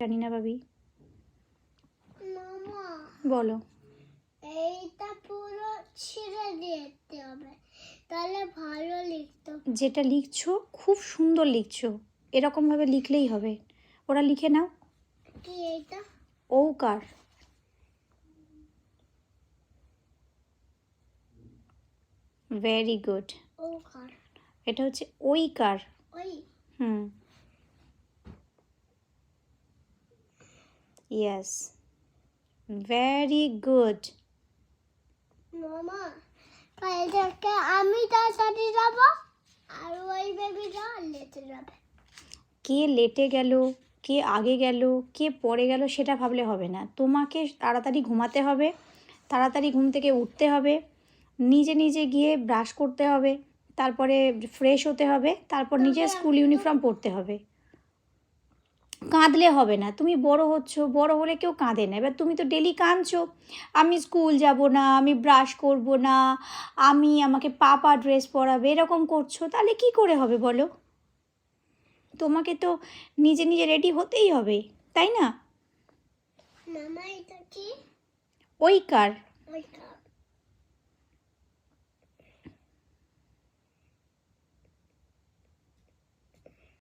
রানিনা ভাবি? মামা বলো। এইটা পুরো ছিঁড়ে দিতে হবে, তাহলে ভালো লিখতে হবে। যেটা লিখছো খুব সুন্দর লিখছো, এরকমভাবে লিখলেই হবে। ওরা লিখে নাও। কি এইটা? ঔকার। Very good. ওকার। এটা হচ্ছে ঐকার। ওই হুম, ইয়েস, ভেরি গুড। মামা কালকে আমি তাড়াতাড়ি যাব আর ওই বেবিটা লেটে যাবে। কে লেটে গেল, কে আগে গেল, কে পরে গেল সেটা ভাবলে হবে না। তোমাকে তাড়াতাড়ি ঘুমাতে হবে, তাড়াতাড়ি ঘুম থেকে উঠতে হবে, নিজে নিজে গিয়ে ব্রাশ করতে হবে, তারপরে ফ্রেশ হতে হবে, তারপর নিজের স্কুল ইউনিফর্ম পরতে হবে। কাঁদলে হবে না, তুমি বড় হচ্ছ, বড় হলে কেউ কাঁদে না। এবার তুমি তো ডেলি কাঁদছো, আমি স্কুল যাব না, আমি ব্রাশ করব না, আমাকে পাপা ড্রেস পরাবে, এরকম করছো, তাহলে কি করে হবে বলো? তোমাকে তো নিজে নিজে রেডি হতেই হবে, তাই না? মামা এটা কি? ঐকার। ওইকার।